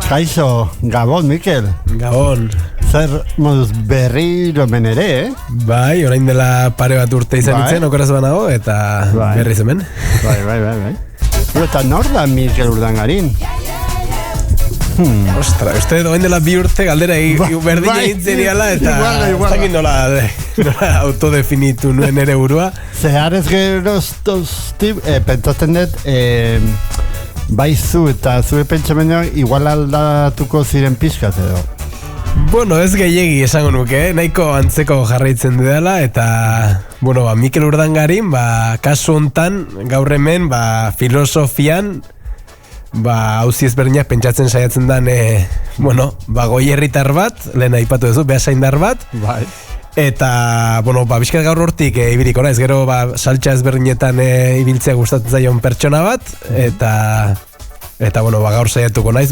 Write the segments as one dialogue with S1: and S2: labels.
S1: Kaixo, Gabon, Mikel.
S2: Gabon.
S1: Zer moduz berriro menere,
S2: Bai, orain dela pare bat urte izan itzen, okoraz banago, eta berriz hemen.
S1: Bai. Eta nor da Mikel Urdangarin?
S2: Ostra, uste orain dela bi urte galdera berdina hitzen diala, eta zakin nola autodefinitu nuen ere burua.
S1: Zehar ez geroztozti, pentsatzen dut, bai zu eta zure pentsamenduak igual aldatuko ziren pixkat edo.
S2: Bueno, ez gehiegi esango nuke, nahiko antzeko jarraitzen dela, eta Mikel Urdangarin, kasu hontan gaur hemen, filosofian, auzi ezberdinak pentsatzen saiatzen dan, goierritar bat, lehen aipatu duzu, behasaindar bat,
S1: bai.
S2: Eta, bizkat gaur hortik ibiliko naiz, gero saltxa ezberdinetan ibiltzea gustatzen zaion pertsona bat, eta gaur saiatuko naiz,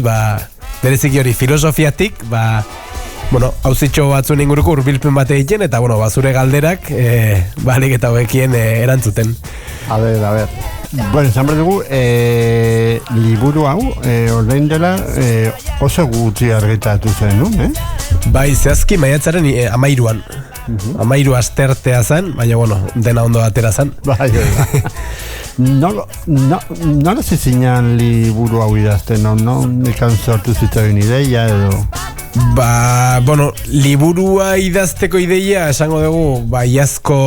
S2: bereziki hori filosofiatik, hauzitxo batzuen inguruko urbilpen bat egiten, eta, zure galderak, alik eta hobekien erantzuten.
S1: A ver. Bueno, esan behar dugu, liburu hau, ordein dela, oso gutxi argitatu zen, no?
S2: Bai, zehazki maiatzaren 13an. 13 astertea zen, baina, dena ondo atera zen.
S1: Bai. Nola zizinan liburu hau idazten, no? Ikan sortu zitzaren ideia edo...
S2: liburua idazteko ideia, esango dugu, iazko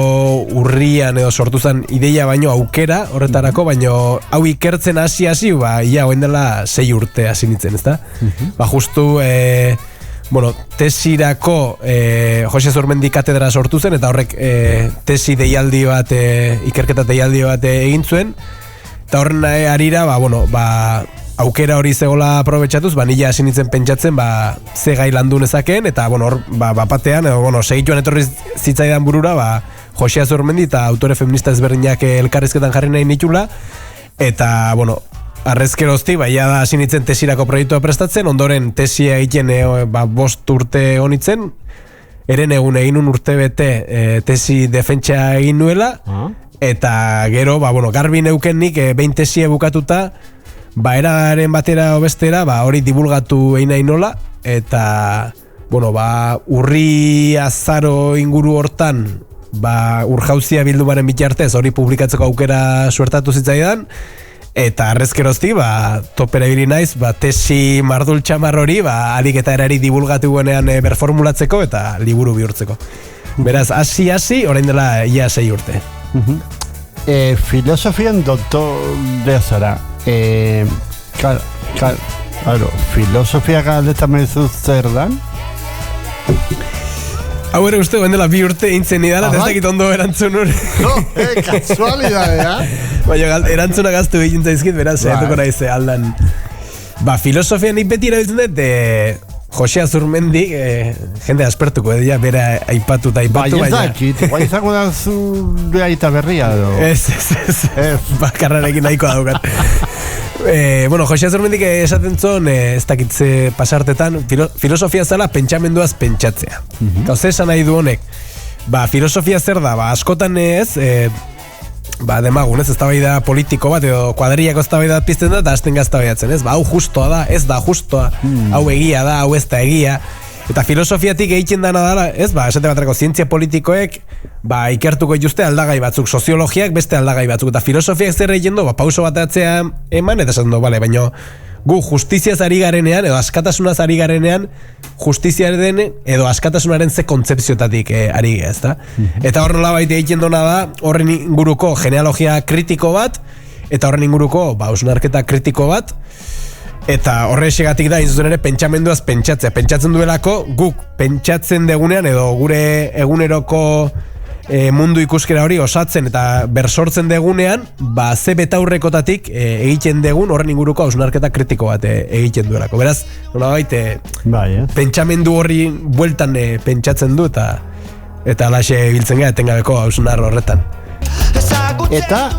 S2: urrian edo sortu zen ideia baino aukera horretarako, baino hau ikertzen hasi, oen dela 6 urte hasi nintzen, ezta? Justu, tesirako Jose Azurmendi katedra sortu zen, eta horrek tesi deialdi bat, ikerketa deialdi bat egin zuen, eta horren arira, aukera hori zegoela aprobetxatuz, nila hasi nintzen pentsatzen, ze gai landu nezakeen, eta, bapatean, segituan etorri zitzaidan burura, Jose Azurmendi eta autore feminista ezberdinak elkarrizketan jarri nahi nitula, eta, arrezkerozti, da hasi nintzen tesirako proiektua prestatzen, ondoren tesia egiten 5 urte honitzen, eren egun egin urte bete tesi defentsa egin nuela, eta gero, garbi neuken nik 20 tesia bukatuta, eraren batera o bestera, hori divulgatu egin nahi nola, eta, urri azaro inguru hortan, urjauzia bildumaren bitartez hori publikatzeko aukera suertatu zitzaidan, eta arrezkerozti, topera ibili naiz, tesi mardul txamar hori, alik eta erari divulgatu guenean berformulatzeko eta liburu bihurtzeko. Beraz, hasi, orain dela ia 6 urte.
S1: Filosofian doktorea zara. Claro, filosofia galdetan mezu zer dan?
S2: Hau ere uste, dela 2 urte intzen idala, ez dakit ondo erantzun hori.
S1: Kasualidadea.
S2: Baina erantzuna gaztu egin zaizkit, beraz, saiatuko naize aldan. Filosofia nik beti erabiltzen dut, Jose Azurmendi, jende aspertuko, bera aipatu eta aipatu,
S1: baina... Bai izango da zure aita berria, edo?
S2: Ez. Bakarrarekin nahiko daukat. Jose Azurmendik esaten zon, ez dakitze pasartetan, filosofia zela pentsamenduaz pentsatzea. Gauze esan nahi du honek, filosofia zer da, askotan ez, demagun, ez da politiko bat, edo kuadriako ez da pizten da, eta hasten gaztabaiatzen, ez? Hau justoa da, ez da justoa, hau egia da, hau ez da egia, eta filosofiatik egiten dana dara, ez? Esate baterako zientzia politikoek, ikertuko dituzte aldagai batzuk, soziologiak beste aldagai batzuk, eta filosofiak zer egiten du, pauso bat atzea eman, eta esaten du, baina gu justiziaz ari garenean, edo askatasunaz ari garenean, justiziaren edo askatasunaren ze kontzepziotatik ari ez da? Eta horren labait egiten dona da, horren inguruko genealogia kritiko bat, eta horren inguruko hausnarketa kritiko bat, eta horre esegatik da, izuzun ere, pentsamenduaz pentsatzea. Pentsatzen duelako, guk pentsatzen degunean, edo gure eguneroko mundu ikuskera hori osatzen eta bersortzen degunean, ze betaurrekotatik egiten degun horren inguruko hausnarketa kritiko bat egiten duelako. Beraz, nolabait, pentsamendu horri bueltan pentsatzen du, eta alaxe biltzen gara etengabeko hausnar horretan.
S1: Eta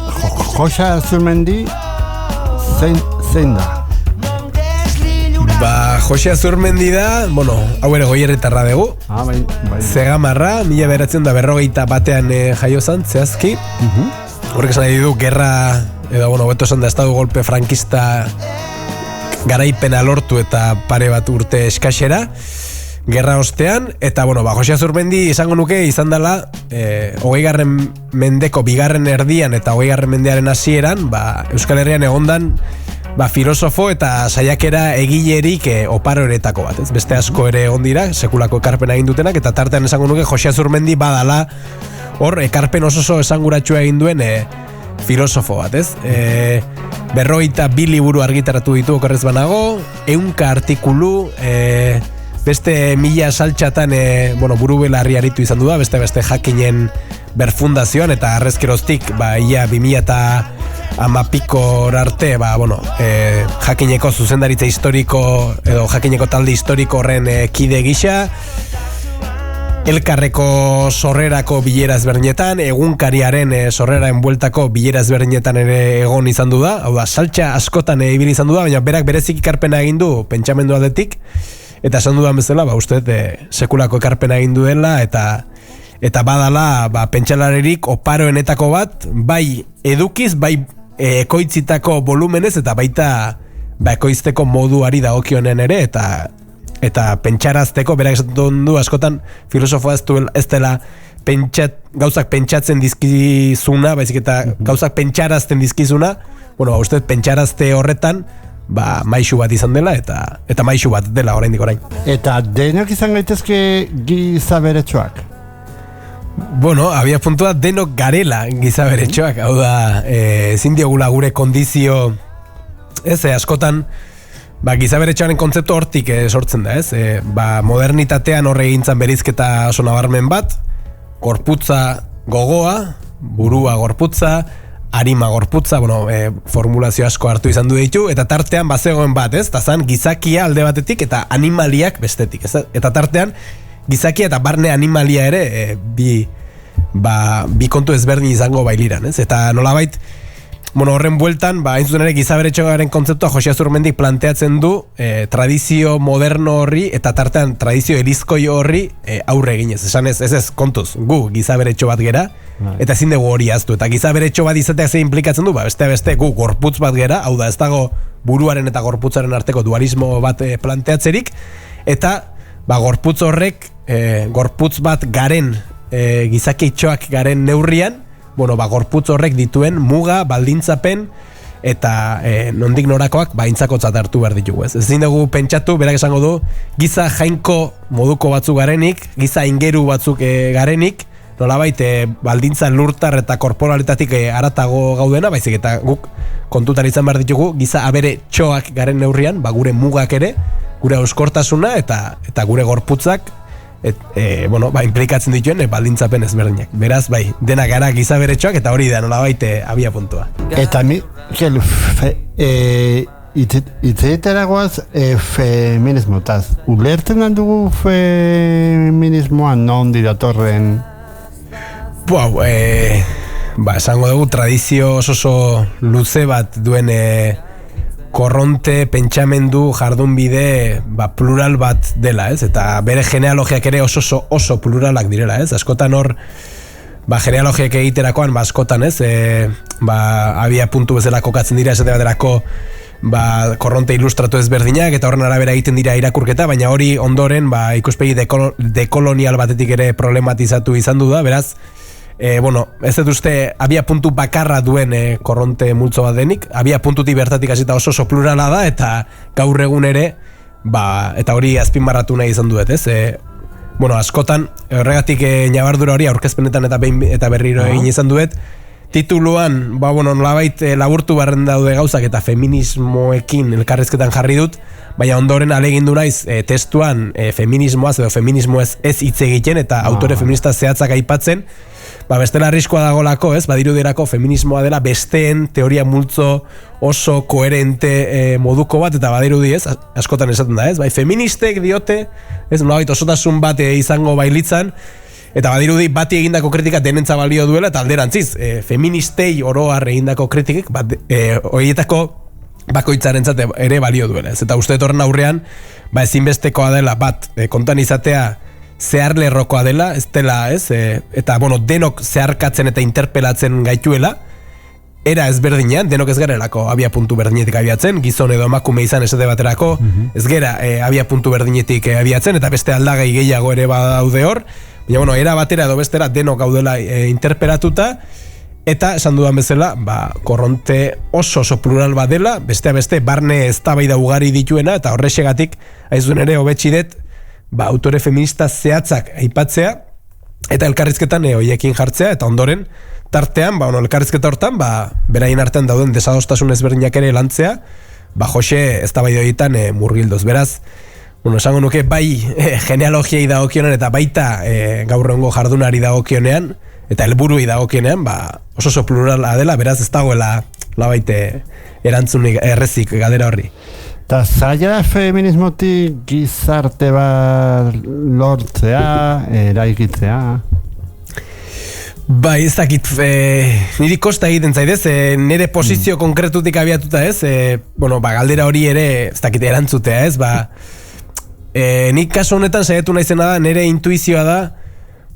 S1: Jose Azurmendi zein da?
S2: Jose Azurmendi da, hau ere goierritarra dugu.
S1: Bai.
S2: Zegamarra, 1941 jaio zan, zehazki. Horrek esan nahi du, gerra, edo, beto esan da, estadu golpe frankista garaipena lortu eta pare bat urte eskasera, gerra ostean, eta Jose Azurmendi izango nuke izan dela 20. mendeko bigarren erdian eta 20. mendearen hasieran, Euskal Herrian egondan filosofo eta saiakera egilerik oparoretako bat, ez? Beste asko ere egon dira, sekulako ekarpena egin dutenak, eta tartean esango nuke Jose Azurmendi badala hor ekarpen oso esanguratsua egin duen filosofo bat, ez? 52 liburu argitaratu ditu okerrez banago, 100 artikulu, beste 1000 saltxatan buru belarri aritu izan du da, beste jakinen berfundazioan, eta arrezkeroztik ia 2010 arte jakineko zuzendaritza historiko edo jakineko talde historiko horren kide gisa, Elkarreko sorrerako bilera ezberdinetan, egunkariaren sorreraen bueltako bilera ezberdinetan ere egon izan du da, hau da, saltxa askotan ibili izan du da, baina berak berezik ikarpena egin du pentsamendu aldetik, eta esan dudan bezala, uste sekulako ekarpena egin duela, eta badala pentsalarerik oparoenetako bat, bai edukiz, bai ekoitzitako volumenez, eta baita ekoizteko moduari dagokionen ere, eta pentsarazteko, berak esaten du askotan filosofoa ez dela gauzak pentsatzen dizkizuna, baizik eta gauzak pentsarazten dizkizuna, uste pentsarazte horretan maixu bat izan dela, eta maixu bat dela oraindik orain.
S1: Eta denok izan gaitezke gizaberetsuak?
S2: Abia puntua denok garela gizaberetsuak, hau da, ezin diogula gure kondizio, askotan, gizaberetsuaren kontzeptu hortik sortzen da, ez? Modernitatean horre egintzan berizketa oso nabarmen bat, gorputza gogoa, burua gorputza, arima gorputza, formulazio asko hartu izan du ditu, eta tartean bazegoen bat, ez? Eta zan gizakia alde batetik eta animaliak bestetik, ez? Eta tartean gizakia eta barne animalia ere bi kontu ezberdin izango bailiran, ez? Eta nolabait, horren bueltan, hain zuzen ere gizaberetsuaren kontzeptua Jose Azurmendik planteatzen du tradizio moderno horri eta tartean tradizio erizkoi horri aurre eginez. Esan ez kontuz, gu gizaberetsu bat gera, eta ezin dugu hori aztu. Eta gizaberetsu bat izateak ze implikatzen du, beste gu gorputz bat gera, hau da ez dago buruaren eta gorputzaren arteko dualismo bat planteatzerik, eta gorputz horrek, gorputz bat garen, gizakitxoak garen neurrian, gorputz horrek dituen muga, baldintzapen eta nondik norakoak aintzakotzat hartu behar ditugu, ez? Ezin dugu pentsatu, berak esango du, giza jainko moduko batzuk garenik, giza ingeru batzuk garenik, nolabait baldintza lurtar eta korporaletatik haratago gaudena, baizik eta guk kontutan izan behar ditugu, giza abere txoak garen neurrian, gure mugak ere, gure euskortasuna eta gure gorputzak, implikatzen dituen baldintzapen ezberdinak. Beraz, dena gara gizaberetsuak, eta hori da nolabait abia puntua.
S1: Eta Mikel, itzeteragoaz feminismotaz. Ulertzen dugu feminismoan nondi datorren?
S2: Esango dugu tradizio oso luze bat duen korronte, pentsamendu, jardunbide plural bat dela, ez? Eta bere genealogiak ere oso pluralak direla, ez? Askotan hor, genealogiak egiterakoan, askotan, ez? Abia puntu bezala kokatzen dira, esate baterako korronte ilustratu ezberdinak, eta horren arabera egiten dira irakurketa, baina hori ondoren, ikuspegi dekolonial batetik ere problematizatu izan du da, beraz, ez dut uste abia puntu bakarra duen korronte multzo bat denik, abia puntutik bertatik hasita oso plurala da, eta gaur egun ere, eta hori azpimarratu nahi izan duet, ez? Askotan, horregatik nabardura hori aurkezpenetan eta berriro egin izan duet, tituluan, nolabait laburtu barren daude gauzak eta feminismoekin elkarrezketan jarri dut, baina ondoren alegindu naiz testuan feminismoaz edo feminismoez ez hitz egiten eta autore feminista zehatzak aipatzen, bestela arriskoa dagolako, ez? Badirudirako feminismoa dela besteen teoria multzo oso koherente moduko bat, eta badirudi, ez? Askotan esaten da, ez? Feministek diote, ez? Nolabait osotasun bat izango bailitzan, eta badirudi bati egindako kritika denentza balio duela, eta alderantziz, feministei oroar egindako kritikek, horietako bakoitzarentzat ere balio duela, ez? Eta uste horren aurrean, ezinbestekoa dela bat, kontan izatea zeharlerrokoa dela, ez dela, ez? Eta, denok zeharkatzen eta interpelatzen gaituela, era ezberdinean, denok ez garelako abia puntu berdinetik abiatzen, gizon edo emakume izan esate baterako, ez gera abia puntu berdinetik abiatzen, eta beste aldagai gehiago ere badaude hor, baina, bueno, era batera edo bestera denok gaudela interpelatuta, eta esan dudan bezala, korronte oso plural bat dela, beste barne eztabaida ugari dituena, eta horrexegatik, aizuen ere, hobetxidet, autore feminista zehatzak aipatzea, eta elkarrizketan hoiekin jartzea, eta ondoren, tartean, elkarrizketa hortan, beraien artean dauden desadostasun ezberdinak ere lantzea, Jose eztabaida horietan murgildoz. Beraz, esango nuke, bai genealogiai dagokionean, eta baita gaur egungo jardunari dagokionean, eta helburui dagokionean, oso plurala dela, beraz ez dagoela labaite erantzunik errezik galdera horri.
S1: Eta zaila feminismotik gizarte bat lortzea, eraikitzea?
S2: Bai, ez dakit, niri kosta egiten zaidez, nire posizio konkretutik abiatuta ez, galdera hori ere, ez dakit, erantzutea ez, nik kasu honetan saiatu naizena da, nire intuizioa da,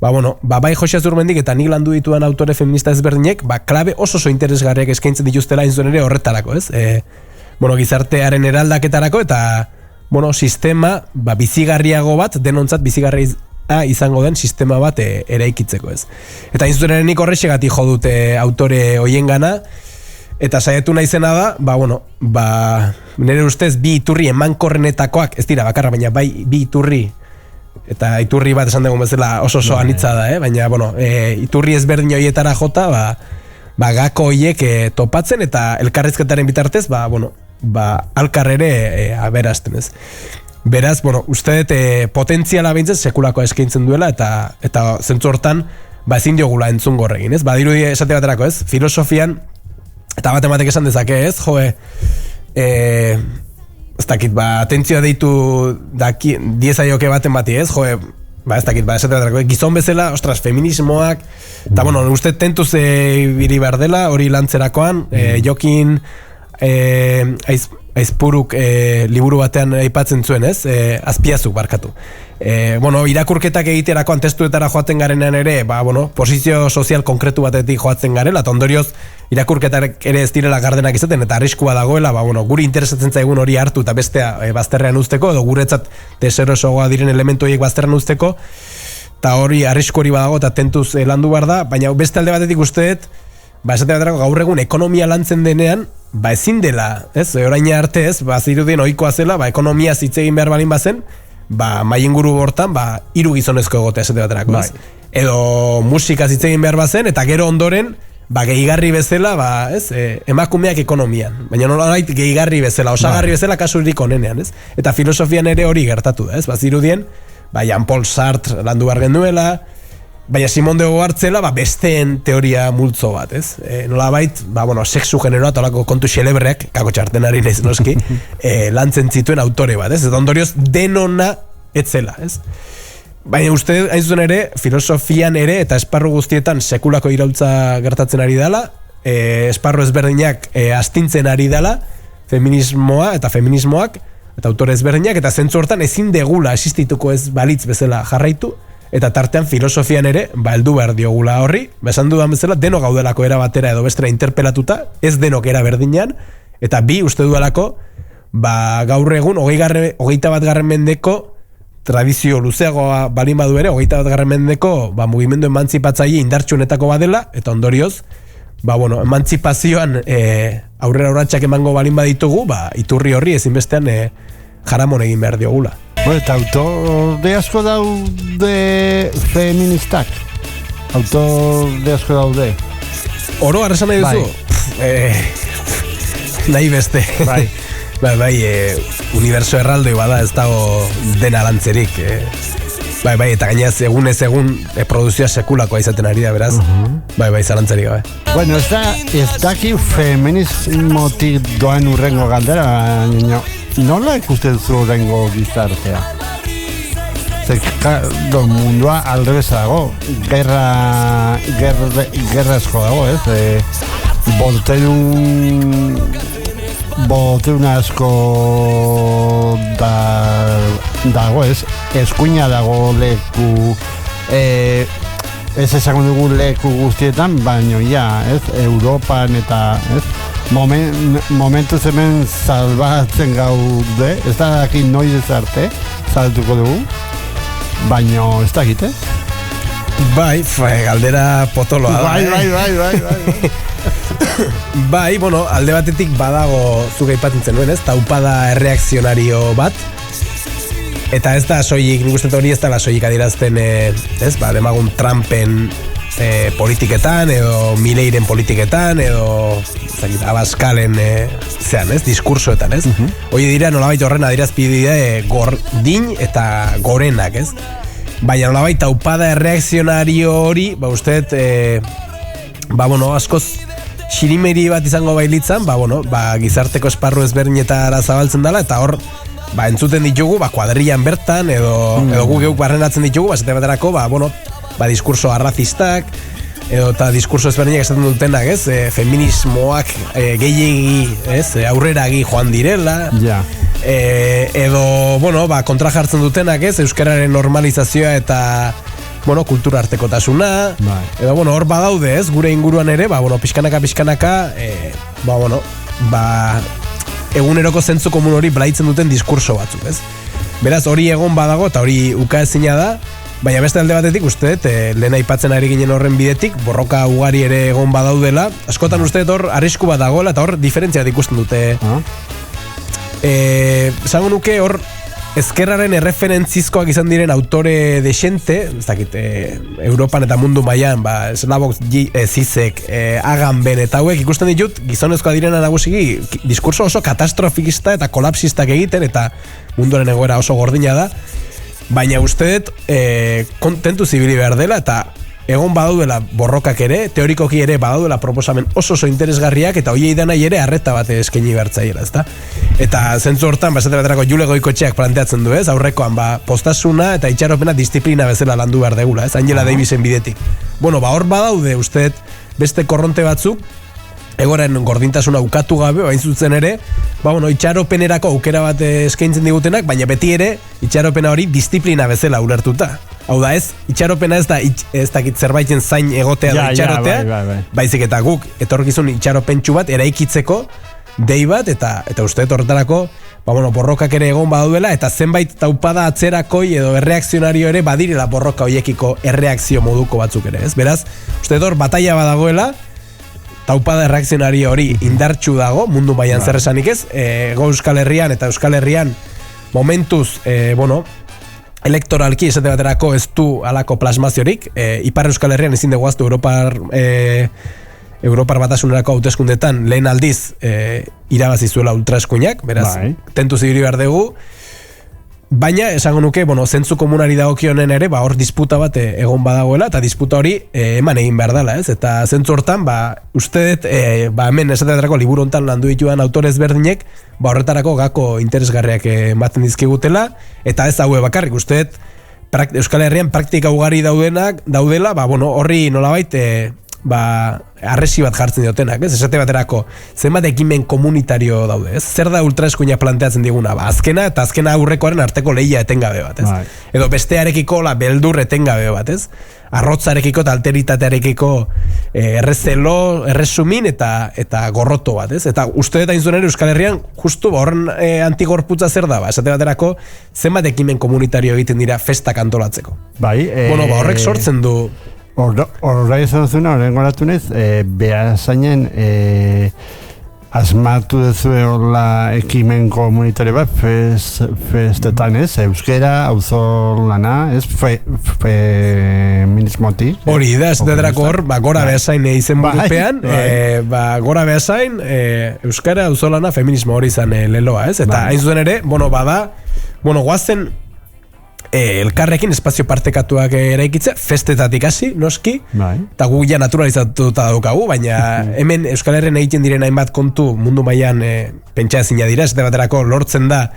S2: bai Jose Azurmendik eta nik landu ditudan autore feminista ezberdinek, klabe oso interesgarriak eskaintzen dituztela inzuen ere horretarako, ez? Gizartearen eraldaketarako eta, sistema, bizigarriago bat, denontzat bizigarria izango den sistema bat eraikitzeko, ez? Eta inzuen ere nik horrexegatik jo dute autore hoien gana, eta saiatu naizena da, nire ustez bi iturri emankorrenetakoak, ez dira bakarra, baina bai bi iturri, eta iturri bat esan dugun bezala oso anitza da, baina, iturri ezberdin horietara jota, gako horiek topatzen, eta elkarrizketaren bitartez, alkar ere aberazten, ez? Beraz, uste dut potentziala behintzez sekulako eskaintzen duela, eta zentzu hortan, ezin diogula entzungo horregin, ez? Dirudi esate baterako, ez? Filosofian, eta matematik esan dezake, ez? Ez dakit, atentzioa deitu diezaioke baten bati, ez? Ez dakit, esate baterako, gizon bezala, ostras, feminismoak, eta, uste tentuz biri behar dela, hori lantzerakoan, Jokin Aizpuruk liburu batean aipatzen zuen, ez? Azpiazuk barkatu. Irakurketak egiterakoan testuetara joaten garenean ere, posizio sozial konkretu batetik joatzen garela, eta ondorioz irakurketak ere ez direla gardenak izaten, eta arriskua dagoela, guri interesatzen zaigun hori hartu eta bestea bazterrean uzteko, edo guretzat deserosoa diren elementu horiek bazterrean uzteko, eta hori arrisku hori badago eta tentuz landu behar da, baina beste alde batetik usteet, esate baterako gaur egun ekonomia lantzen denean, ezin dela, ez? Orain arte ez, zirudien ohikoa zela, ekonomia zitzegin behar balin bazen, mai inguru hortan, 3 gizonezko egotea esate baterako, ez? Edo musika zitzegin behar bazen, eta gero ondoren, gehigarri bezala, emakumeak ekonomian. Baina nolabait gehigarri bezala, osagarri bezala kasurik onenean, ez? Eta filosofian ere hori gertatu da, ez? Zirudien, Jean-Paul Sartre landu behar genuela, baina Simone de Beauvoir zela, besteen teoria multzo bat, ez? Nolabait, sexu generoa, tolako kontu xelebreak, kako txarten ari naiz noski, lantzen zituen autore bat, ez? Eta ondorioz, denona etzela, ez? Baina uste, hain zuen ere, filosofian ere, eta esparru guztietan sekulako iraultza gertatzen ari dela, esparru ezberdinak astintzen ari dela, feminismoa eta feminismoak, eta autore ezberdinak, eta zentzu hortan ezin degula existituko ez balitz bezala jarraitu, eta tartean filosofian ere, heldu behar diogula horri, esan dudan bezala, denok gaudelako era batera edo bestera interpelatuta, ez denok era berdinean, eta bi uste dudalako, gaur egun, 21. mendeko, tradizio luzeagoa balin badu ere, 21. mendeko, mugimendu emantzipatzaile indartsuenetako badela, eta ondorioz, emantzipazioan aurrera urratsak emango balin baditugu, iturri horri ezinbestean jaramon egin behar diogula.
S1: Eta autore asko daude feministak? Autore asko daude?
S2: Oro, arresan nahi duzu? Nahi beste. Bai, universo erraldoi bada ez dago dena lantzerik. Eta gainaz egunez egun produzioa sekulakoa izaten ari da, beraz. Bai, zalantzerik gabe.
S1: Bueno, ez daki feminismotik doan urrengo galdera, nola ikusten zu urrengo gizartea? Mundua aldrebeza dago, gerra esko dago, ez? Bolteun asko dago, ez? Eskuina dago leku, ez esango dugu leku guztietan, baina ez, Europan eta, ez, momentu hemen salbatzen gaude, ez da daki noiz arte, saltuko dugu, baina ez da egite.
S2: Bai, galdera potoloa da.
S1: Bai.
S2: Bai, bueno, alde batetik badago zuk aipatzen nuen, ez? Taupada erreakzionario bat. Eta ez da soilik, nik uste hori ez da soilik adierazten, ez? Ba, demagun Trumpen politiketan, edo Milleiren politiketan, edo Abascalen zean, ez? Diskursoetan, ez? Hoi dira nolabait horren adierazpide gordin eta gorenak, ez? Baina nolabait taupada erreakzionario hori, ba, usteet, ba, bueno, askoz xirimeri bat izango bailitzan, ba, bueno, ba, gizarteko esparru ezberdinetara zabaltzen dela, eta hor, ba, entzuten ditugu, ba, kuadrillan bertan, edo gu geuk barrenatzen ditugu, ba, zete baterako, ba, bueno, ba, diskurso arrazistak, edo eta diskurso ezberdinak esaten dutenak, ez? Feminismoak gehiegi, ez? Aurreragi joan direla, edo, bueno, ba, kontra jartzen dutenak, ez? Euskararen normalizazioa eta, bueno, kultura artekotasuna, edo, bueno, hor badaude, ez? Gure inguruan ere, ba, bueno, pixkanaka, ba, bueno, ba, eguneroko zentzu komun hori blaitzen duten diskurso batzuk, ez? Beraz, hori egon badago, eta hori ukaezina da, baina beste alde batetik, uste, lehen aipatzen ari ginen horren bidetik, borroka ugari ere egon badaudela, askotan uste, hor, arrisku bat dagoela, eta hor, diferentzia ikusten dute. Zango nuke, hor, ezkerraren erreferentzizkoak izan diren autore desente, ez dakit, Europan eta mundu mailan, ba, Slavoj Zizek, Agamben eta hauek ikusten ditut, gizonezkoa direna nagusiki, diskurso oso katastrofista eta kolapsistak egiten, eta munduaren egoera oso gordina da, baina ustedet kontentu zibili behar dela, eta egon badaudela borrokak ere, teorikoki ere badaudela proposamen oso interesgarriak, eta hoiei danai ere arreta bat eskaini bertzaiela, ezta? Eta zentzu hortan, basate baterako Jule Goikotxeak planteatzen du, ez? Aurrekoan, ba, postasuna eta itxaropena disiplina bezala landu behar degula, ez? Angela Davisen bidetik. Bueno, ba, hor badaude ustedet beste korronte batzuk, egoren gordintasuna ukatu gabe, bain zuzen ere, ba, bueno, itxaropenerako aukera bat eskaintzen digutenak, baina beti ere, itxaropena hori disiplina bezala ulertuta. Hau da, ez, itxaropena ez dakit zerbaiten zain egotea da itxarotea, baizik eta guk, etorkizun itxaropentsu bat, eraikitzeko, dei bat, eta uste horretarako, ba, bueno, borrokak ere egon badaudela, eta zenbait taupada atzerakoi edo erreakzionario ere badirela borroka hoiekiko erreakzio moduko batzuk ere, ez? Beraz, uste hor, bataia badagoela, taupada erreakzionario hori indartsu dago, mundu mailan zer esanik ez, Ego Euskal Herrian eta Euskal Herrian momentuz, bueno, elektoralki esate baterako ez du alako plasmaziorik, Ipar Euskal Herrian ezin dugu aztu Europar Batasunerako hauteskundetan lehen aldiz irabazi zuela ultraeskuinak, beraz, tentu zibiri behar dugu, baina esango nuke, bueno, zentzu komunari dagokionen ere, ba, hor disputa bat egon badagoela, eta disputa hori eman egin behar dela, ez? Eta zentzu hortan, ba, ustedet, ba, hemen esatetarako liburu hontan landu dituan autorez berdinek, ba, horretarako gako interesgarriak ematen dizkigutela, eta ez haue bakarrik, ustedet, Euskal Herrian praktika ugari daudela, ba, bueno, horri nolabait, ba, arresi bat jartzen diotenak, ez? Esate baterako, zenbat ekimen komunitario daude, ez? Zer da ultraeskuina planteatzen diguna? Ba, azkena eta azkena aurrekoaren arteko lehia etengabe bat, ez? Edo bestearekiko beldur etengabe bat, ez? Arrotzarekiko eta alteritatearekiko errezelo, erresumin eta gorroto bat, ez? Eta uste eta inzunere Euskal Herrian justu horren antigorputza zer da, ba? Esate baterako, zenbat ekimen komunitario egiten dira festak antolatzeko.
S1: Bai,
S2: bueno, ba, horrek sortzen du.
S1: Horra izan zuna, horren goratu nez, behar zainen asmatu dezu horla ekimen komunitario bat festetan, ez? Euskera, auzolana, ez? Feminismotik.
S2: Hori da, ez dedrako hor, gora behasain izen burupean, gora behasain, Euskara, auzolana, feminismo hori izan leloa, ez? Eta hain zuen ere, bueno, bada, guazen elkarrekin espazio partekatuak eraikitze, festetatik hasi, noski, eta gu ja naturalizatuta daukagu, baina hemen Euskal Herren egiten diren hainbat kontu mundu mailan pentsa ezina dira, ez baterako lortzen da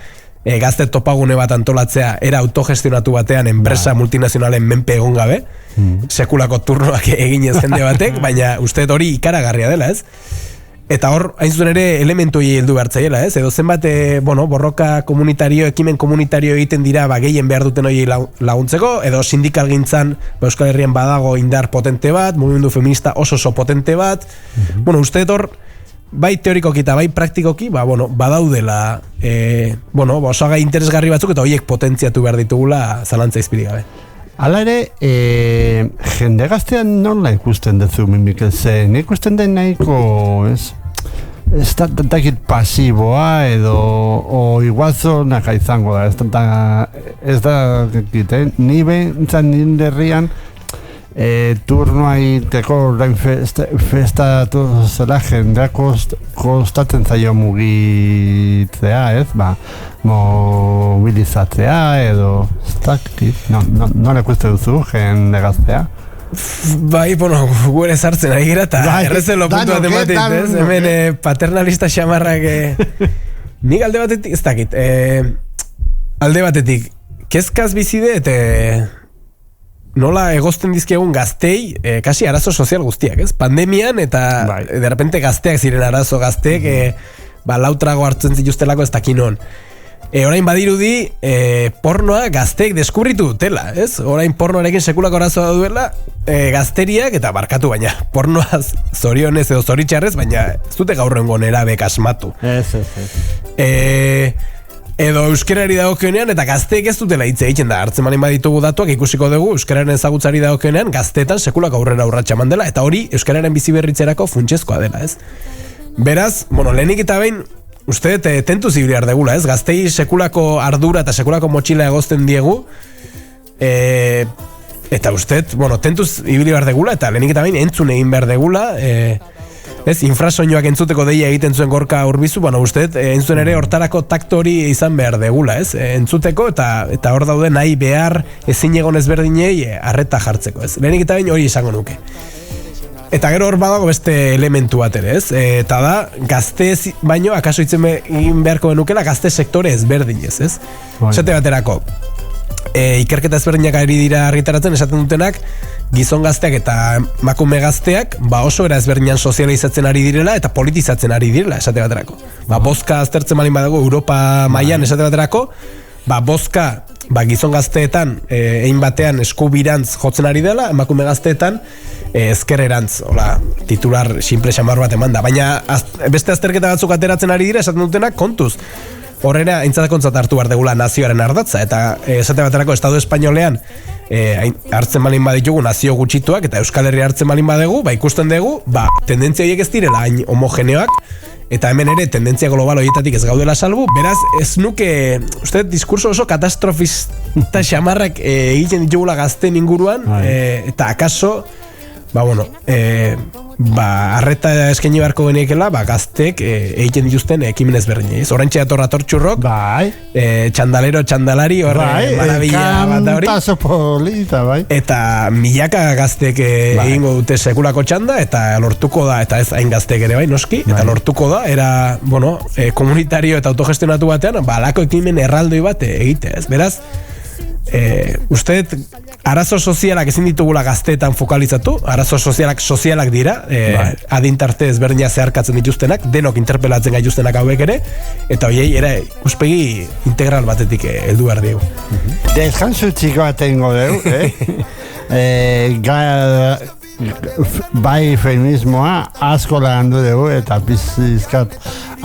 S2: gazte topagune bat antolatzea era autogestionatu batean enpresa multinazionalen menpe egon gabe, sekulako turnoak eginez jende batek, baina uste hori ikaragarria dela, ez? Eta hor, hain zuzen ere, elementoi heldu behartzaiela, ez? Edo zenbat, borroka komunitario, ekimen komunitario egiten dira, gehien behar duten hori laguntzeko, edo sindikalgintzan, Euskal Herrian badago indar potente bat, mugimendu feminista oso potente bat. Uste hor, bai teorikoki eta bai praktikoki, badaudela, osagai interesgarri batzuk, eta horiek potentziatu behar ditugula zalantza izpirik gabe.
S1: Hala ere, jende gaztean nola ikusten duzu, Mikel, zen ikusten den nahiko, ez dakit pasiboa edo, o iguazo naka izango da, ez da, ni behintzan ninderrian, turnoa iteko orain festatu zela jendea kostatzen zaio mugitzea, ez? Mobilizatzea edo nola ikuste duzu jende gaztea?
S2: Bai, gure sartzen ari gira eta errezen lopuntu bat ematit, ez? Hemen paternalista xamarrak nik alde batetik, ez dakit, alde batetik kezkaz bizide eta nola egozten dizkiegun gaztei kasi arazo sozial guztiak, ez? Pandemian eta de repente gazteak ziren arazo gazteek lautrago hartzen zituztelako ez dakinon. Orain badirudi pornoa gazteek deskubritu dutela, ez? Orain pornoarekin sekulako arazoa duela gazteriak eta barkatu, baina pornoa zorionez edo zoritxarrez, baina ez dute gaur egun erabek asmatu. Edo euskarari dagokionean eta gazteek ez dutela hitz egiten da. Hartzen malin baditugu datuak ikusiko dugu euskararen ezagutzari dagokionean gazteetan sekulako aurrera urratsa eman dela eta hori euskararen biziberritzerako funtsezkoa dela, ez? Beraz, lehenik eta behin uste tentuz ibili behar degula, ez? Gaztei sekulako ardura eta sekulako motxila egozten diegu eta uste, tentuz ibili behar degula eta lehenik eta behin entzun egin behar degula ez, infrasoinoak entzuteko deia egiten zuen Gorka Urbizu, uste, entzuen ere hortarako taktori izan behar degula, ez? Entzuteko eta hor daude nahi behar ezin egon ezberdinei arreta jartzeko, ez? Lehenik eta behin hori izango nuke. Eta gero hor badago beste elementu bat ere, ez? Eta da, gazte baino, akaso itzen egin beharko benukela gazte sektore ezberdinez, ez? Esate baterako, ikerketa ezberdinak ari dira argitaratzen esaten dutenak, gizon gazteak eta emakume gazteak oso era ezberdinan sozializatzen ari direla eta politizatzen ari direla esate baterako. Bozka aztertzen malin badago Europa mailan esate baterako, bozka gizon gazteetan egin batean eskubirantz jotzen ari dela, emakume gazteetan ezkerrerantz, titular simple xamar bat eman da. Baina beste azterketa batzuk ateratzen ari dira esaten dutenak kontuz. Horrena, aintzatakontzat hartu behar degula nazioaren ardatza, eta esate baterako Estado Espainolean hartzen malin baditugu nazio gutxituak, eta Euskal Herria hartzen malin badegu, ikusten dugu, tendentzia horiek ez direla hain homogeneoak, eta hemen ere tendentzia global horietatik ez gaudela salbu, beraz ez nuke, uste, diskurso oso katastrofista xamarrak egiten ditugula gazten inguruan, eta akaso, arreta eskaini beharko geneekela, gaztek egiten dituzten ekimen ezberdinei. Orantxe datorra tortxurrok, txandalero, txandalari, marabila bat da hori.
S1: Kantazo polita,
S2: Eta milaka gaztek egingo dute sekulako txanda, eta lortuko da, eta ez hain gaztek ere noski, eta lortuko da, era, komunitario eta autogestionatu batean, alako ekimen erraldoi bat egite, ez? Beraz, uste, arazo sozialak ezin ditugula gazteetan fokalizatu, arazo sozialak dira, adintarte ezberdina zeharkatzen dituztenak, denok interpelatzen gaituztenak hauek ere, eta hoiei ere ikuspegi integral batetik heldu behar dugu.
S1: Deskansu txiko bat egingo dugu, bai feminismoa asko lagandu dugu eta bizizkat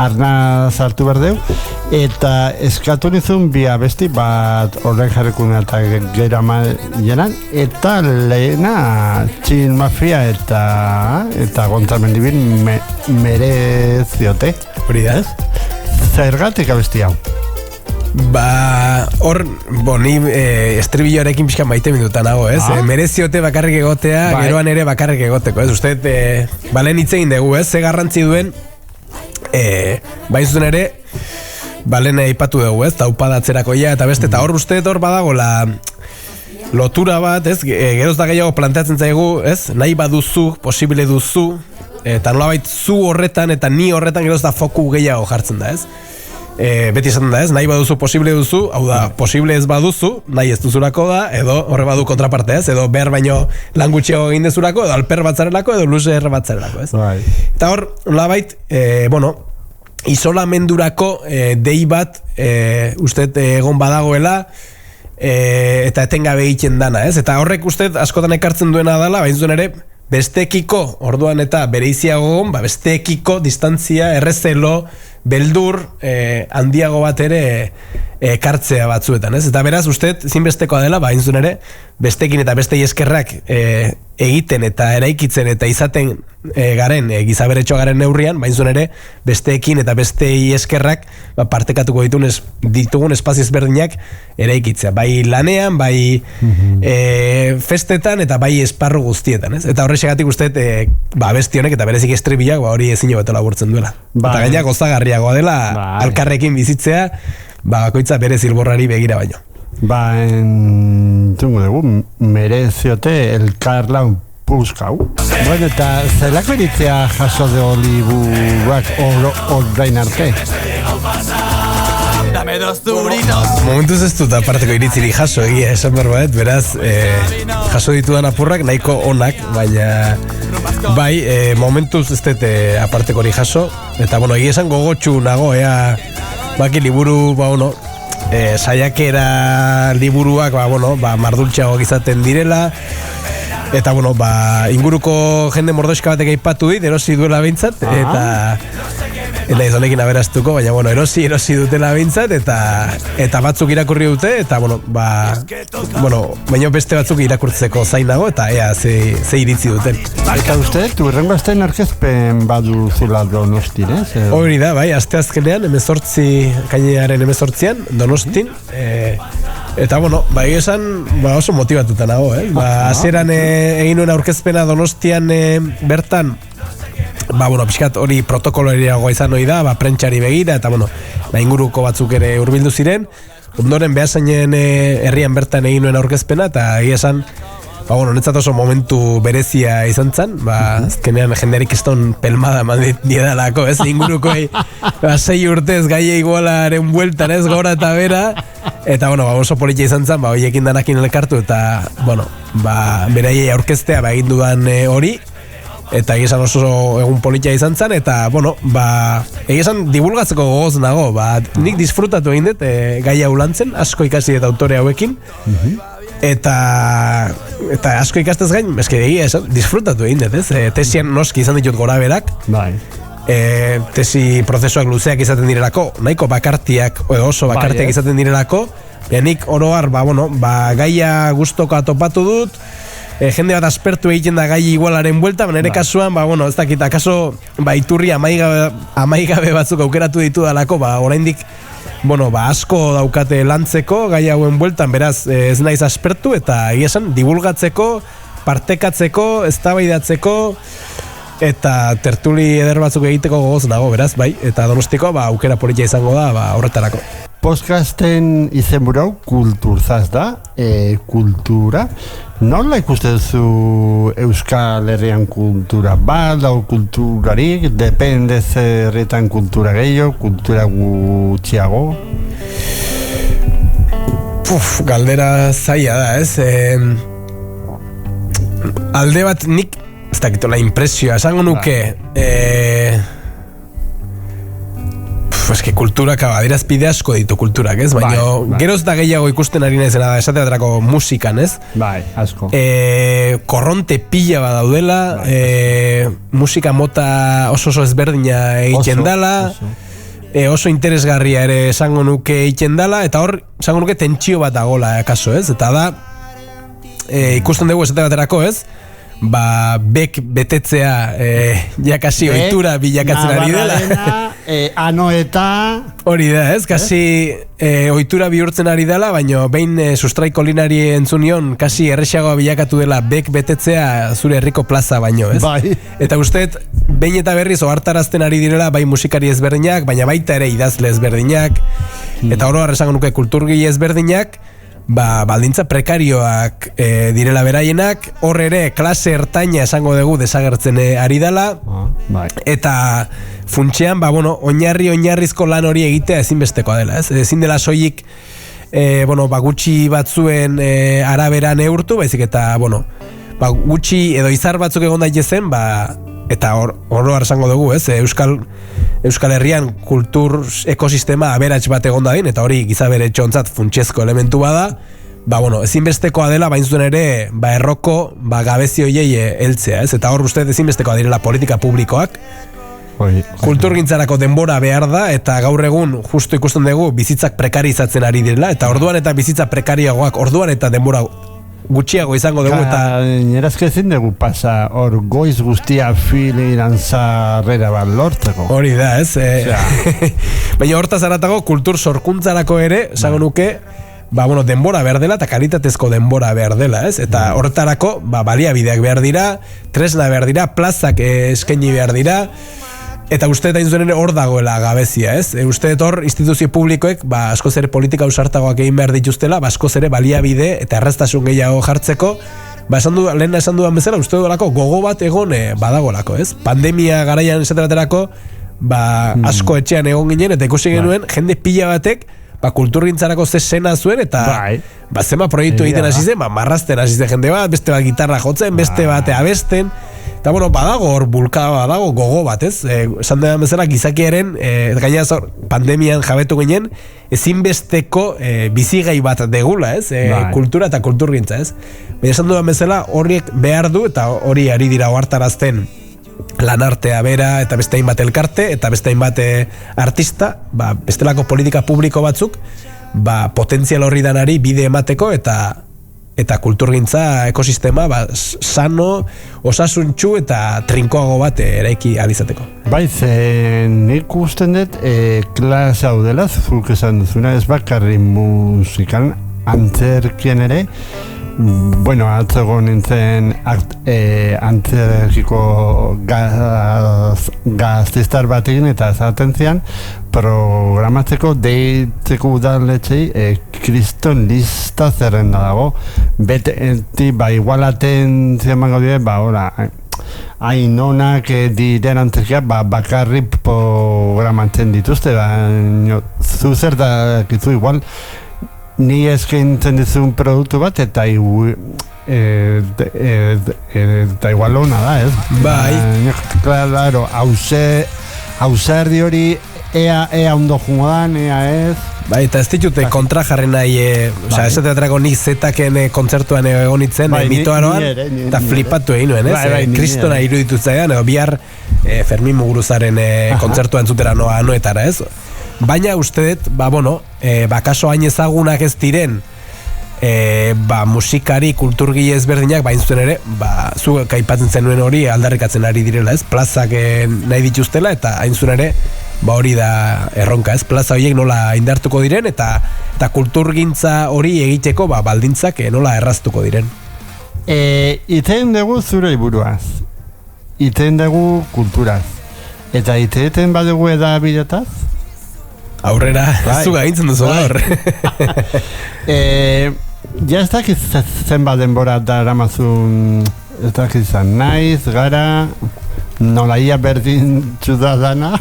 S1: arna sartu behar dugu eta eskatu nizun bi abesti bat horren jarrikuna eta gera jenan eta lehena Txin Mafia eta Gontzalmendibin mereziote
S2: hori da?
S1: Zergatik abesti hau?
S2: Hor, ni estribilloarekin pixkan maite minutan nago, ez? Mereziote bakarrik egotea, geroan ere bakarrik egoteko, ez? Uste, balen hitzein dugu, ez? Ze garrantzi duen, bain zuzen ere, balen aipatu dugu, ez? Taupadatzerakoia eta beste, eta hor uste, hor badago lotura bat, ez? Geroz da gehiago planteatzen zaigu, ez? Nahi baduzu, posible duzu, eta nolabait zu horretan eta ni horretan geroz da foku gehiago jartzen da, ez? beti esaten da ez, nahi baduzu posible duzu, hau da, posible ez baduzu, nahi ez duzurako da, edo horre badu kontraparte ez, edo behar baino lan gutxiago egin dezurako, edo alper batzarelako, edo luze batzarelako ez. Eta hor, labait, isolamendurako dei bat, uste egon badagoela, eta etengabe egiten dana ez, eta horrek uste askotan ekartzen duena dela, bain zuen ere, besteekiko, orduan eta bereiziago, besteekiko distantzia, errezelo, beldur, handiago bat ere ekartzea batzuetan, ez? Eta beraz, uste, zinbestekoa dela, hain zuen ere, bestekin eta bestei eskerrak egiten eta eraikitzen eta izaten garen, gizaberetxo garen neurrian, hain zuen ere, besteekin eta bestei eskerrak partekatuko ditugun espazio ezberdinak eraikitzea. Bai lanean, bai festetan eta bai esparru guztietan, ez? Eta horrexegatik uste, besti honek eta berezik estribilak hori ezin beto laburtzen duela. Eta gaina gozagarriagoa dela, alkarrekin bizitzea, bakoitza bere zilborrari begira baino.
S1: Entzungo dugu, mereziote elkarlan puskau. Bueno, eta zelako iritzea jaso de olibuak orain arte?
S2: Momentuz ez dut aparteko iritziri jaso egia esan berbaet, beraz jaso ditudan apurrak nahiko onak, baina bai, momentuz ez dut aparteko hori jaso, eta bueno, egia esan gogotxu nago, baki liburu, saiakera liburuak, mardultxagoak izaten direla, eta inguruko jende mordoxka batek aipatu dit, erosi duela behintzat, eta ez honekin aberaztuko, baina erosi dutela behintzat, eta batzuk irakurri dute, eta baina beste batzuk irakurtzeko zainago, eta ze iritzi duten.
S1: Eta uste, urrengo asteen aurkezpen badu zula Donostin, ez?
S2: Hori da, bai, asteazkenean, kainaren 18an, Donostin, eta esan, oso motibatuta nago, hasieran egin nuen aurkezpena Donostian bertan, pixkat hori protokolariagoa izan hori da, prentxari begira, eta inguruko batzuk ere hurbildu ziren, ondoren behasainen herrian bertan egin nuen aurkezpena, eta egia esan, netzat oso momentu berezia izan zen, azkenean jenderik eston pelmada diedalako, ez, ingurukoei 6 urtez gaia igualaren bueltan, ez, gora eta bera, eta oso politia izan zen, horiekin danakin elkartu, eta beraiei aurkeztea egin dudan hori, eta egizan oso egun politia izan zen, eta, egizan divulgatzeko gogoz nago, nik disfrutatu egin dut gaia ulantzen, asko ikasi eta autore hauekin, eta asko ikastez gain, egia esan, disfrutatu egin dut, ez? Tesian noski izan ditut gora berak, tesi prozesuak luzeak izaten direlako, nahiko bakartiak, oso bakartiak izaten direlako, nik oroar, gaia guztoka topatu dut, jende bat aspertu egiten da gai igualaren buelta, nire kasuan, ez dakit, akaso, iturri amaigabe batzuk aukeratu ditu dalako, oraindik, asko daukate lantzeko gai hauen bueltan, beraz, ez naiz aspertu, eta esan, divulgatzeko, partekatzeko, eztabaidatzeko, eta tertuli eder batzuk egiteko gogoz nago, beraz, bai, eta Donostiko, aukera politia izango da, horretarako.
S1: Podcasten izenburau kulturzaz da, kultura. Nola ikustezu Euskal Herrian kultura bat, o kulturarik, depende zerretan kultura gehiago, kultura gutxiago?
S2: Galdera zaila da, ez? Alde bat nik, ez dakitola impresioa, esango nuke, eske kulturak adirazpide asko ditu kulturak, ez? Baina geroz da gehiago ikusten ari naizena da, esate baterako musikan, ez?
S1: Asko.
S2: Korronte pila bat daudela, musika mota oso ezberdina egiten dala, oso interesgarria ere esango nuke egiten dala, eta hor, esango nuke tentsio bat dagoela, akaso, ez? Eta da, ikusten dugu esate baterako, ez? Bek betetzea jakasi ohitura bilakatzen ari dela.
S1: Anoeta
S2: hori da, ez? Kasi ohitura bihurtzen ari dela, baina behin sustraiko linari entzunion kasi erresagoa bilakatu dela bek betetzea zure herriko plaza baino, ez? Eta usteet, behin eta berriz ohartarazten ari direla bai musikari ezberdinak, baina baita ere idazle ezberdinak, eta oro esango nuke kulturgile ezberdinak, baldintza prekarioak direla beraienak, hor ere klase ertaina esango dugu desagertzen ari dela, eta funtsean, oinarrizko lan hori egitea ezinbestekoa dela, ezin dela soilik gutxi batzuen arabera neurtu, baizik eta, gutxi edo izar batzuk egon daitezen, eta oroar esango dugu, Euskal Herrian kultur ekosistema aberats bat egon dadin, eta hori gizabere txontzat funtsezko elementu bada, ezinbestekoa dela, bain zuen ere, erroko, gabezi hoiei heltzea, eta hor uste ezinbestekoa direla politika publikoak, kulturgintzarako denbora behar da, eta gaur egun justu ikusten dugu bizitzak prekarizatzen ari direla, eta orduan eta bizitza prekarioagoak, orduan eta denbora gutxiago izango dugu, eta
S1: nierazke ezin dugu pasa hor goiz guztia filiran zarrera bat lortzeko.
S2: Hori da, baina hortaz aratago kultur sorkuntzarako ere, esango nuke, denbora behar dela eta kalitatezko denbora behar dela, eta horretarako baliabideak behar dira, tresna behar dira, plazak eskaini behar dira, eta uste eta inzuen ere hor dagoela gabezia, uste hor instituzio publikoek askoz ere politika ausartagoak egin behar dituztela, askoz ere baliabide eta erraztasun gehiago jartzeko, lehen esan dudan bezala, uste duelako gogo bat egon badagolako, pandemia garaian esaterako, asko etxean egon ginen, eta ikusi genuen, jende pila batek, kulturgintzarako ze sena zuen, eta zema proiektu egiten hasi zen, marrazten hasi zen jende bat, beste bat gitarra jotzen, beste bat abesten, eta badago hor bulkada, badago gogo bat, esan dudan bezala gizakiaren, gaina pandemian jabetu ginen, ezinbesteko bizigai bat degula, kultura eta kulturgintza, baina esan dudan bezala horriek behar du, eta hori ari dira ohartarazten lanartea bera, eta beste hainbat elkarte, eta beste hainbat artista, bestelako politika publiko batzuk, potentzial horri danari bide emateko, eta kulturgintza ekosistema sano, osasuntxu eta trinkoago bat eraiki alizateko.
S1: Nik usten dut klase hau dela, zuk esan duzuna, ez bakarri musikan antzerkien ere, atzago nintzen antzerkiko gaztistar bat egin eta zaten zian programatzeko deitzeko udaletxei kriston lista zerrenda dago beti igual atentzia emango dire hainonak diren antzerkiak bakarri programatzen dituzte zu zer dakizu igual ni eskaintzen dizun produktu bat eta igual hona da, Claro, hausardi hori ea ondo jungo dan, ea ez.
S2: Eta ez ditute kontra jarri nahi, ez teatrako nik zetaken kontzertuan egon itzen, mitoaroan, eta flipatu egin nuen, kristona iruditu zaidan, bihar Fermin Muguruzaren kontzertuan zutera noetara, ez? Baina uste dut, kaso hain ezagunak ez diren musikari, kulturgile ezberdinak, bain zuen ere, zu kaipatzen zenuen hori aldarrikatzen ari direla, ez? Plazak nahi dituztela, eta hain zuen ere, hori da erronka, ez? Plaza horiek nola indartuko diren, eta kulturgintza hori egiteko baldintzak nola erraztuko diren.
S1: Iten dugu zure iburuaz, iten dugu kulturaz, eta iten badugu edabiletaz?
S2: Aurrera, zuga gintzen duzu gaur.
S1: Ez dakiz zenbat denbora daramazun, ez dakiz naiz, gara, nolaia berdintxu da dana?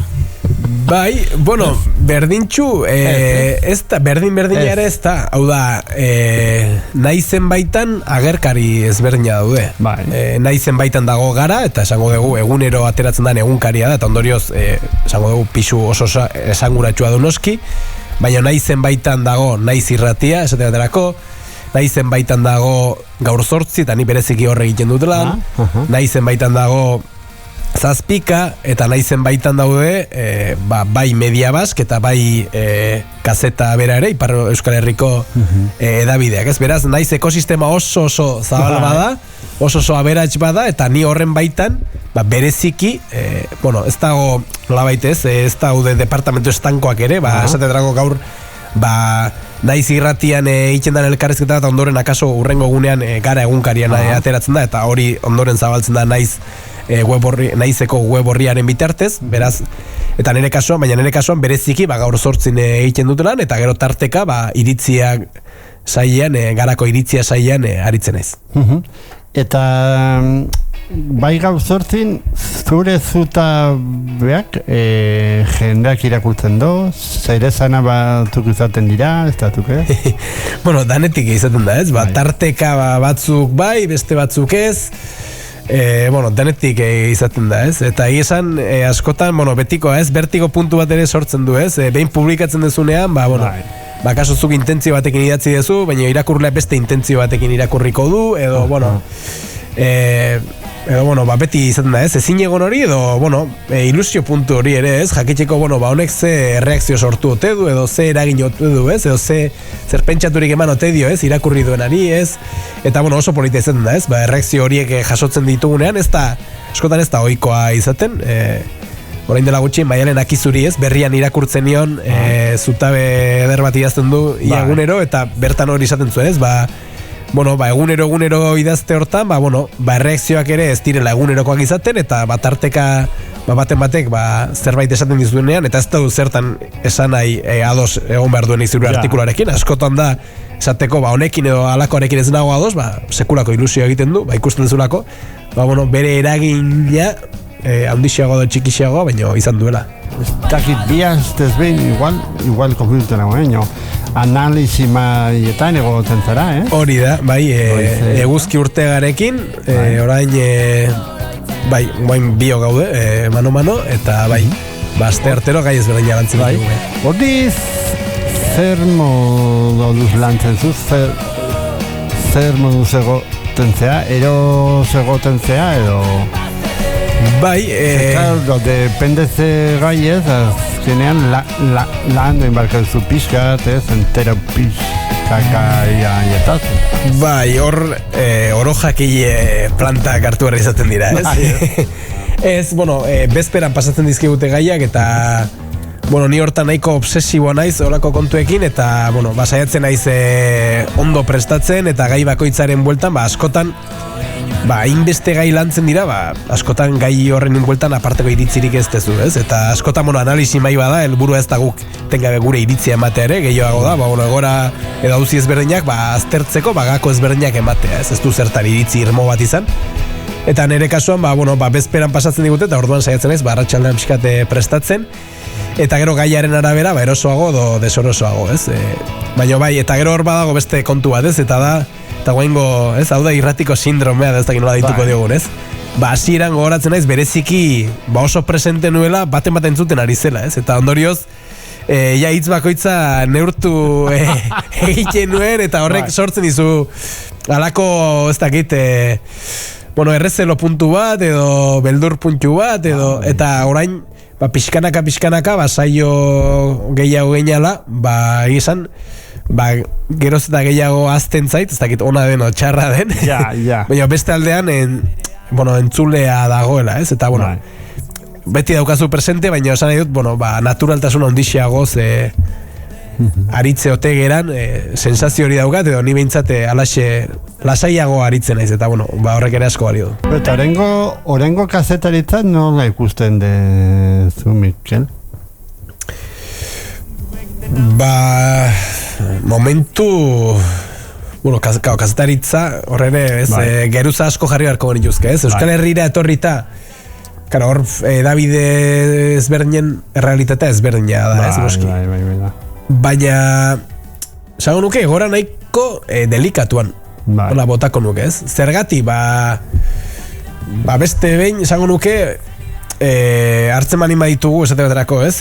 S2: Berdintxu, ez da, berdin-berdina ere ez da, hau da, naizen baitan agerkari ezberdina daude. Naizen baitan dago gara, eta esango dugu egunero ateratzen den egunkaria da, eta ondorioz, esango dugu pisu oso esanguratsua du noski, baina naizen baitan dago naiz irratia, esaterako, naizen baitan dago gaur 8, eta ni bereziki horre egiten dut lan, naizen baitan dago Zazpika, eta naizen baitan daude bai Media Bask eta bai Kazeta bera ere, Ipar Euskal Herriko edabideak, ez? Beraz, naiz ekosistema oso zabal bada, oso aberats bada, eta ni horren baitan bereziki, ez dago nolabait ez daude departamentu estankoak ere, esatetarako gaur naiz irratian egiten den elkarrezketa, eta ondoren akaso urrengo egunean gara egunkarian ateratzen da, eta hori ondoren zabaltzen da naizeko web horriaren bitartez, beraz, eta nire kasuan bereziki gaur 8 egiten dut lan, eta gero tarteka iritziak sailean, garako iritzia sailean aritzen naiz.
S1: Eta bai gau zortzin, zure zutabeak jendeak irakurtzen do, zairezana batzuk izaten dira, ez datuk
S2: Bueno, danetik izaten da, ez? Tarteka batzuk bai, beste batzuk ez, danetik izaten da, ez? Eta esan, askotan, betiko, ez? Bertigo puntu bat ere sortzen du, ez? Behin publikatzen dezunean, kaso zuk intentzio batekin idatzi dezu, baina irakurlea beste intentzio batekin irakurriko du, edo, beti izaten da, ez? Ezin egon hori, edo, ilusio puntu hori ere, ez? Jakitxeko, honek ze reakzio sortu ote du, edo ze eragin ote du, ez? Edo zer pentsaturik eman ote dio, ez? Irakurri duenari, ez? Eta, oso polita izaten da, ez? Reakzio horiek jasotzen ditugunean, askotan ez da ohikoa izaten, orain dela gutxi, Maialen Akizuri, ez? Berrian irakurtzen nion, zutabe eder bat idazten du, egunero, eta bertan hori izaten zuen, ez? Egunero idazte hortan, erreakzioak ere ez direla egunerokoak izaten, eta tarteka baten batek zerbait esaten dizuenean, eta ez da zertan esan nahi ados egon behar duen izurri artikularekin, askotan da esateko honekin edo alakoarekin ez nago ados, sekulako ilusio egiten du, ikusten dezulako, bere eragina handixeago edo txikixiago, baina izan duela.
S1: Ez dakit bihaztez behin, igual konfiluten hau, analizi maietan egoten zara,
S2: Hori da, eguzki urtegarekin, orain, guain bio gaude, mano, eta azte artero gai ezberdin alantzen dugu.
S1: Hordiz, zer moduz lantzen zuz, zer moduz egoten zea, edo... Claro, depende ze gai ez, azkenean lan duen barka duzu pixkat, entero pixkaka ietazu.
S2: Oro jakile plantak hartu behar izaten dira, ez? Ez, bezperan pasatzen dizkigute gaiak, eta ni hortan nahiko obsesiboa naiz horako kontuekin, eta saiatzen naiz ondo prestatzen, eta gai bakoitzaren bueltan, askotan hainbeste gai lantzen dira, askotan gai horren bueltan aparteko iritzirik ez dezu, ez? Eta askotan, analisi mai bada, helburua ez da guk tengabe gure iritzia ematea ere, gehiago da, egora edo auzi ezberdinak, aztertzeko, gako ezberdinak ematea, ez? Ez du zertan iritzi irmo bat izan. Eta nire kasuan, bezperan pasatzen digute, eta orduan saiatzen naiz, arratsaldean pixkate prestatzen, eta gero gaiaren arabera, erosoago edo desorosoago, ez? Baina eta gero hor badago beste kontu bat, ez? Eta guaingo, ez, hau da irratiko sindromea, ez dakit nola dituko diogun, ez? Hasieran gogoratzen naiz, bereziki oso presente nuela, baten entzuten ari zela, ez? Eta ondorioz, hitz bakoitza neurtu egiten nuen, eta horrek sortzen dizu alako, ez dakit, errezelo puntu bat, edo beldur puntu bat, edo, eta orain, pixkanaka, saio gehiago gehiala, egizan, geroz eta gehiago azten zait, ez dakit ona den o txarra den, baina beste aldean entzulea dagoela, ez? Eta beti daukazu presente, baina esan nahi dut, naturaltasun ondixiago aritze ote geran, sensazio hori daukat, edo ni behintzat alaxe lasaiago aritzen naiz, eta horrek ere asko bari du.
S1: Eta orengo kazetaritzat nola ikusten dezu, Mikel?
S2: Momentu kazetaritza horrene, geruza asko jarri beharko genituzke, ez? Euskal Herrira etorrita, hor Davide ezberdinen errealitatea ezberdina da, ez? Baina esango nuke, gora nahiko delikatuan botako nuke, ez? Zergati, beste behin esango nuke hartzen mani ditugu esate baterako, ez?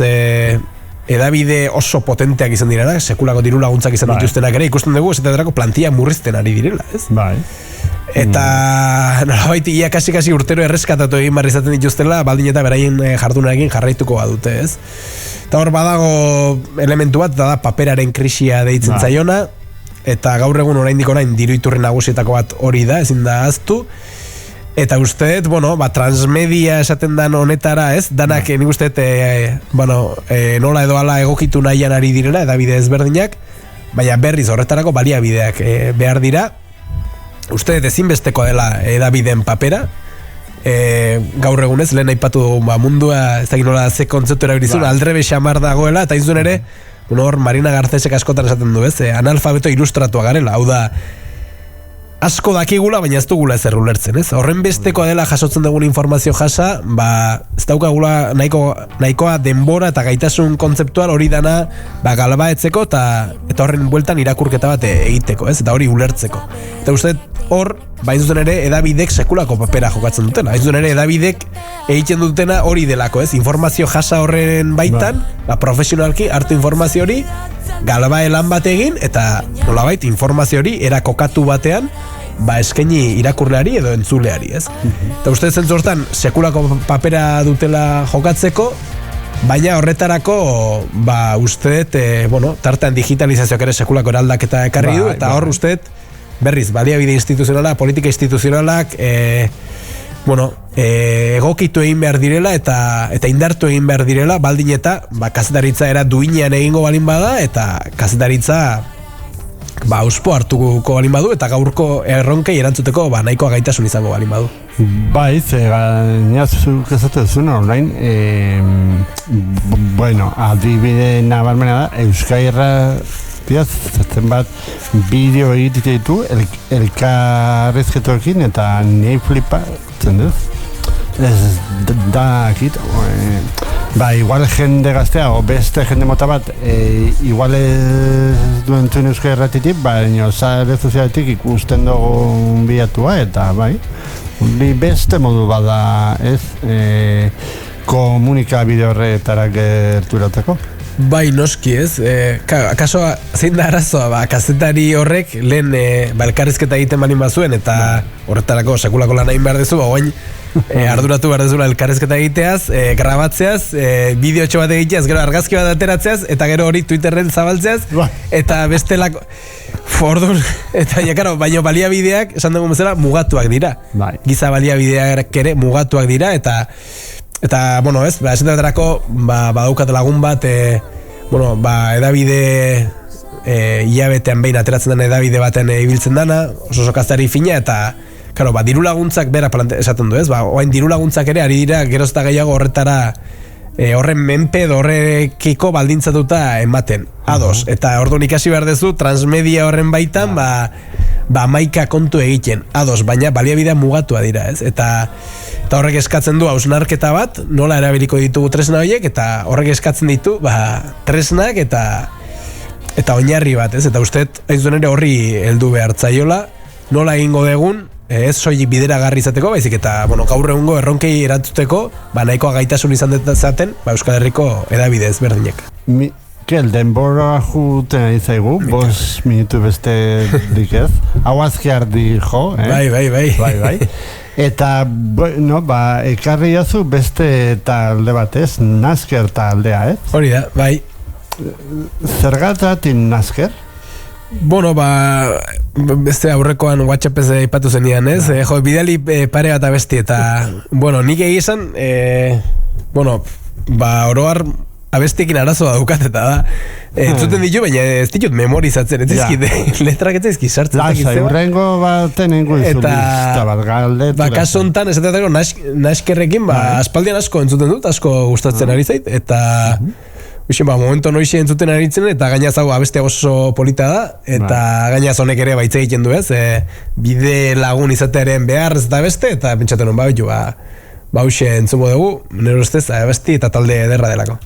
S2: Edabide oso potenteak izan direla, sekulako diru laguntzak izan dituztenak ere, ikusten dugu, esaterako plantilla murrizten ari direla, ez? Eta nolabait, ia kasi urtero erreskatatu egin barri izaten dituztela, baldin eta beraien jardunarekin jarraituko badute, ez? Eta hor badago elementu bat, da paperaren krisia deitzen zaiona, eta gaur egun oraindik orain diru iturri nagusietako bat hori da, ezin da ahaztu. Eta uste dut, transmedia esaten dan honetara, ez? Danak, nik uste dut, nola edo ala egokitu nahian ari direla, edabide ezberdinak, baina berriz horretarako baliabideak behar dira. Uste dut ezinbesteko dela edabideen papera, gaur egunez, lehen aipatu mundua, ez dakit nola ze kontzeptu erabilizun, aldrebe xamar dagoela, eta izun ere, hor Marina Garcesek askotan esaten du, ez? Analfabeto ilustratua garela, hau da, asko dakigula, baina ez dugula ezer ulertzen, ez? Horren bestekoa dela jasotzen dugun informazio jasa, ez daukagula nahikoa denbora eta gaitasun kontzeptual hori dana galbaetzeko eta horren bueltan irakurketa bat egiteko, ez? Eta hori ulertzeko. Eta uste hor, bain zuzen ere, edabidek sekulako papera jokatzen dutena. Bain zuzen ere, edabidek egiten dutena hori delako, ez? Informazio jasa horren baitan, profesionalki hartu informazio hori, galbae lan bat egin, eta nolabait informazio hori erakokatu batean eskaini irakurleari edo entzuleari, ez? Eta uste zentzu hortan sekulako papera dutela jokatzeko, baina horretarako uste tartean digitalizazioak ere sekulako eraldaketa ekarri du, eta hor uste berriz, baliabide instituzionala, politika instituzionalak egokitu egin behar direla eta indartu egin behar direla, baldin eta kazetaritza era duinean egingo balin bada, eta kazetaritza auspo hartuko balin badu, eta gaurko erronkei erantzuteko nahikoa gaitasun izango balin badu.
S1: Bai, gainazuk ezatu zuen online, adibide nabarmena da, Euskaira zaten bat bideo egite ditu elkarrezketoekin eta nahi flipatzen duz. Ez da akit, igual jende gaztea o beste jende mota bat igual ez duen zuen Euskal Herratitik, baina sare sozialetik ikusten dugu bilatua eta beste modu bada ez komunikabide horretara gerturateko.
S2: Bai, noski ez, akaso zein da arazoa, kazetari horrek lehen elkarrizketa egiten balin bazuen eta horretarako sekulako lan egin behar dezu, oain arduratu behar dezula elkarrizketa egiteaz, grabatzeaz, bideotxo bat egiteaz, gero argazki bat ateratzeaz, eta gero hori Twitterren zabaltzeaz, eta bestelako ordun, eta jakaro, baino baliabideak, esan dugu bezala, mugatuak dira. Giza baliabideak ere mugatuak dira, eta esatetarako badaukat lagun bat edabide hilabetean behin ateratzen den edabide baten ibiltzen dana, oso kaztari fina, eta diru laguntzak bera esaten du, ez? Oain diru laguntzak ere ari dira geroz eta gehiago horretara horren menpe edo horrekiko baldintzatuta ematen, ados, eta orduan ikasi behar dezu transmedia horren baitan maika kontu egiten, ados, baina baliabidea mugatua dira, ez? Eta horrek eskatzen du hausnarketa bat, nola erabiliko ditugu tresna horiek, eta horrek eskatzen ditu tresnak eta oinarri bat, ez? Eta uste, hain ere horri heldu behar zaiola, nola egingo degun, ez soilik bideragarri izateko, baizik eta gaur egungo erronkei erantzuteko, nahikoa gaitasun izan dezaten, Euskal Herriko edabide ezberdinek.
S1: Mikel, denbora juten ari zaigu, 5 minutu beste dikez, hau azkiar di jo,
S2: Bai.
S1: Eta, ekarri jazu beste talde batez, Nasker taldea, ez?
S2: Hori da, bai.
S1: Zergatatik Nasker?
S2: Beste aurrekoan WhatsAppez ipatu zenian, ez? Bidali pare bat abesti, eta, nik egizan, oroar abestiekin arazoa daukat, eta da, entzuten ditu, baina ez ditut memorizatzen, ez dizkit, letrak ez dizkit sartzen.
S1: Lasa, urrengo baten ingo izu lista bat galdetu.
S2: Kaso hontan, esatetako, Naskerrekin, aspaldian asko entzuten dut, asko gustatzen ari zait, eta momentu noixe entzuten aritzen, eta gainaz hau abestea oso polita da, eta gainaz honek ere baitze egiten du, ez? Bide lagun izatearen behar ez da beste, eta pentsaten hon hauxe entzumo dugu, nire ustez, abesti eta talde ederra delako.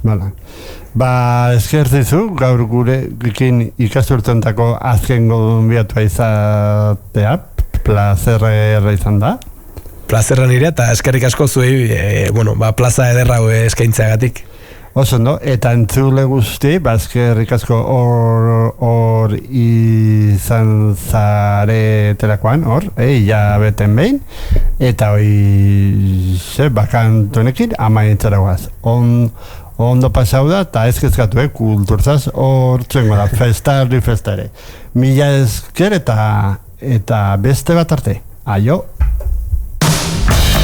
S1: Eskertzizu, gaur gurekin ikasturtentako azken gonbiatua izatea, plazerra izan da.
S2: Plazerra nire, eta eskerrik asko zuei, plaza ederra eskaintzeagatik.
S1: Oso, no? Eta entzule guzti, eskerrik asko hor izan zaretelakoan, ja beten behin, eta bakantuenekin amaientzara guaz. Ondo pasau da, eta ezkezkatu, kulturzaz hor txengo da, festare. Mila esker eta beste bat arte. Aio!